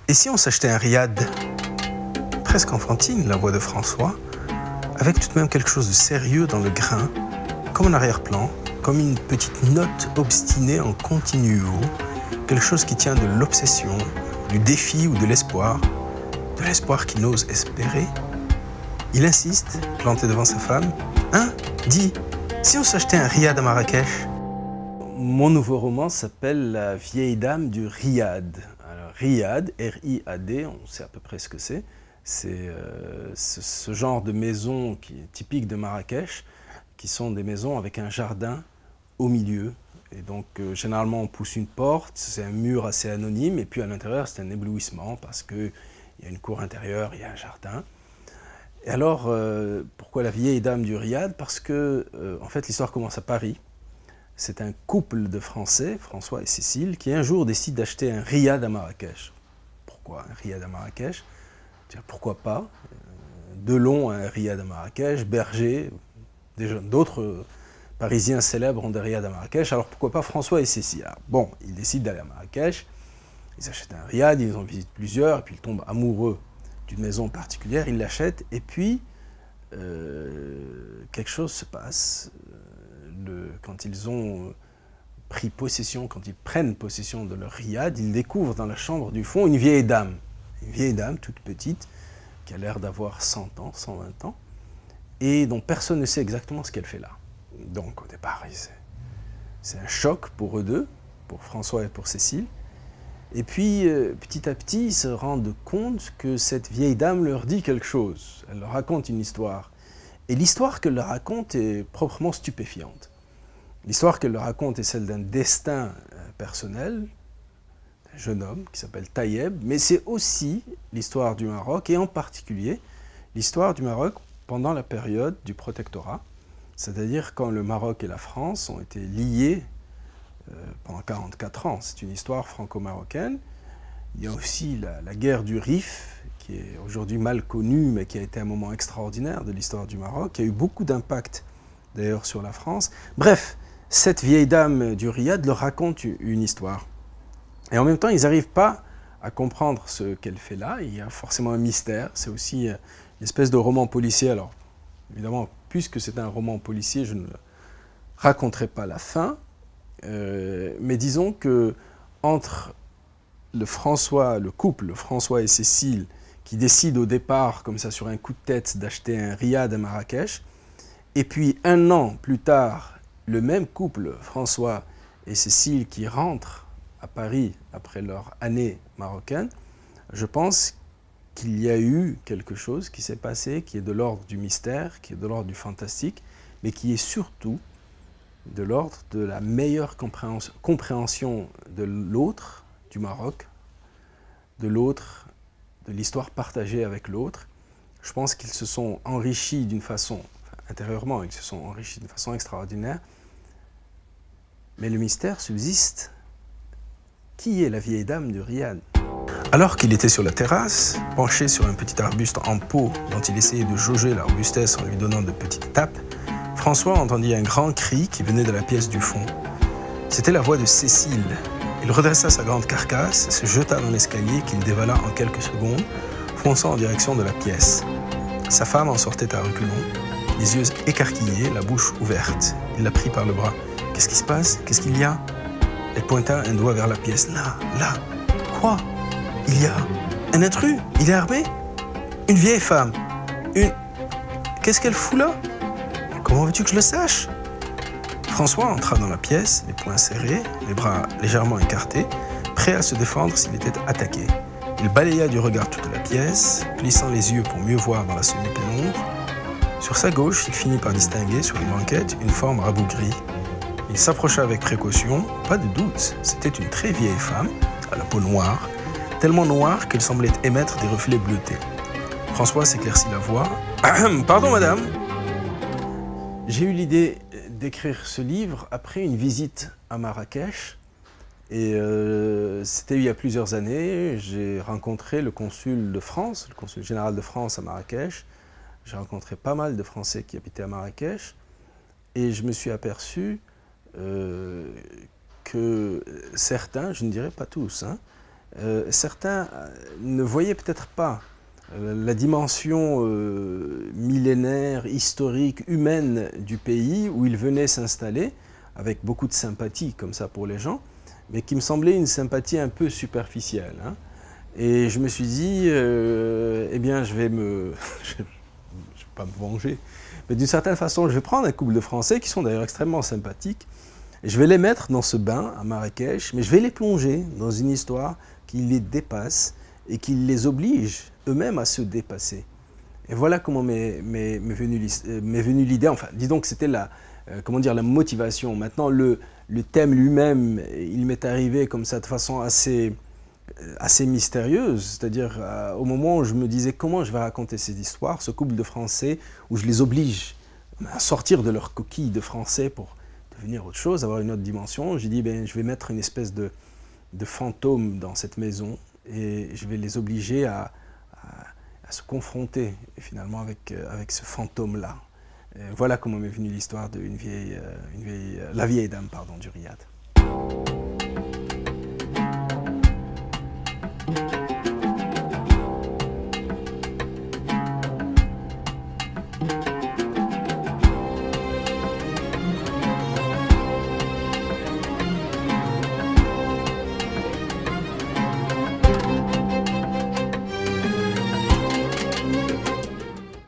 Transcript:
Et si on s'achetait un riad? Presque enfantine, la voix de François, avec tout de même quelque chose de sérieux dans le grain, comme un arrière-plan, comme une petite note obstinée en continuo, quelque chose qui tient de l'obsession, du défi ou de l'espoir qu'il n'ose espérer. Il insiste, planté devant sa femme. « Hein? Dis, si on s'achetait un riad à Marrakech ?» Mon nouveau roman s'appelle La vieille dame du riad. Alors, riad, R-I-A-D, on sait à peu près ce que c'est. C'est ce genre de maison qui est typique de Marrakech, qui sont des maisons avec un jardin au milieu. Et donc, généralement, on pousse une porte, c'est un mur assez anonyme, et puis à l'intérieur, c'est un éblouissement parce qu'il y a une cour intérieure, il y a un jardin. Et alors, pourquoi la vieille dame du riad? Parce que, en fait, l'histoire commence à Paris. C'est un couple de Français, François et Cécile, qui un jour décident d'acheter un riad à Marrakech. Pourquoi un riad à Marrakech? Pourquoi pas? Delon a un riad à Marrakech, Berger, d'autres Parisiens célèbres ont des riads à Marrakech, alors pourquoi pas François et Cécile? Alors, bon, ils décident d'aller à Marrakech, ils achètent un riad, ils en visitent plusieurs, et puis ils tombent amoureux d'une maison particulière, ils l'achètent, et puis quelque chose se passe. Quand ils ont pris possession, quand ils prennent possession de leur riad, ils découvrent dans la chambre du fond une vieille dame toute petite, qui a l'air d'avoir 100 ans, 120 ans, et dont personne ne sait exactement ce qu'elle fait là. Donc au départ, c'est un choc pour eux deux, pour François et pour Cécile. Et puis petit à petit, ils se rendent compte que cette vieille dame leur dit quelque chose. Elle leur raconte une histoire. Et l'histoire qu'elle leur raconte est proprement stupéfiante. L'histoire qu'elle leur raconte est celle d'un destin personnel, d'un jeune homme qui s'appelle Tayeb, mais c'est aussi l'histoire du Maroc, et en particulier l'histoire du Maroc pendant la période du protectorat. C'est-à-dire quand le Maroc et la France ont été liés pendant 44 ans. C'est une histoire franco-marocaine. Il y a aussi la guerre du Rif, qui est aujourd'hui mal connue, mais qui a été un moment extraordinaire de l'histoire du Maroc, qui a eu beaucoup d'impact d'ailleurs sur la France. Bref, cette vieille dame du riad leur raconte une histoire. Et en même temps, ils n'arrivent pas à comprendre ce qu'elle fait là. Il y a forcément un mystère. C'est aussi une espèce de roman policier. Alors, évidemment, puisque c'est un roman policier, je ne raconterai pas la fin. Mais disons que entre le couple François et Cécile, qui décident au départ, comme ça sur un coup de tête, d'acheter un riad à Marrakech, et puis un an plus tard, le même couple François et Cécile qui rentrent à Paris après leur année marocaine, je pense qu'il y a eu quelque chose qui s'est passé, qui est de l'ordre du mystère, qui est de l'ordre du fantastique, mais qui est surtout de l'ordre de la meilleure compréhension de l'autre, du Maroc, de l'autre, de l'histoire partagée avec l'autre. Je pense qu'ils se sont enrichis d'une façon, intérieurement, ils se sont enrichis d'une façon extraordinaire, mais le mystère subsiste. Qui est la vieille dame du riad? Alors qu'il était sur la terrasse, penché sur un petit arbuste en pot dont il essayait de jauger la robustesse en lui donnant de petites tapes, François entendit un grand cri qui venait de la pièce du fond. C'était la voix de Cécile. Il redressa sa grande carcasse et se jeta dans l'escalier qu'il dévala en quelques secondes, fonçant en direction de la pièce. Sa femme en sortait à reculons, les yeux écarquillés, la bouche ouverte. Il la prit par le bras. « Qu'est-ce qui se passe? Qu'est-ce qu'il y a ?» Elle pointa un doigt vers la pièce. « Là, là. Quoi? Il y a un intrus? Il est armé? Une vieille femme? Qu'est-ce qu'elle fout là? Comment veux-tu que je le sache? » François entra dans la pièce, les poings serrés, les bras légèrement écartés, prêt à se défendre s'il était attaqué. Il balaya du regard toute la pièce, plissant les yeux pour mieux voir dans la semi-pénombre. Sur sa gauche, il finit par distinguer sur une banquette une forme rabougrie. Il s'approcha avec précaution, pas de doute, c'était une très vieille femme, à la peau noire, tellement noire qu'elle semblait émettre des reflets bleutés. François s'éclaircit la voix. « Pardon, madame !» J'ai eu l'idée d'écrire ce livre après une visite à Marrakech. Et c'était il y a plusieurs années. J'ai rencontré le consul de France, le consul général de France à Marrakech. J'ai rencontré pas mal de Français qui habitaient à Marrakech. Et je me suis aperçu que certains, je ne dirais pas tous, hein, certains ne voyaient peut-être pas la dimension millénaire, historique, humaine du pays où ils venaient s'installer, avec beaucoup de sympathie comme ça pour les gens, mais qui me semblait une sympathie un peu superficielle. Hein. Et je me suis dit, eh bien, je vais pas me venger, mais d'une certaine façon, je vais prendre un couple de Français qui sont d'ailleurs extrêmement sympathiques, et je vais les mettre dans ce bain à Marrakech, mais je vais les plonger dans une histoire qui les dépasse et qui les oblige eux-mêmes à se dépasser. Et voilà comment m'est venue l'idée, enfin, disons que c'était la motivation. Maintenant, le thème lui-même, il m'est arrivé comme ça de façon assez mystérieuse, c'est-à-dire au moment où je me disais comment je vais raconter ces histoires, ce couple de Français, où je les oblige à sortir de leur coquille de Français pour devenir autre chose, avoir une autre dimension. J'ai dit, ben, je vais mettre une espèce de fantôme dans cette maison et je vais les obliger à se confronter finalement avec ce fantôme-là. Voilà comment m'est venue l'histoire de La vieille dame, pardon, du Riad.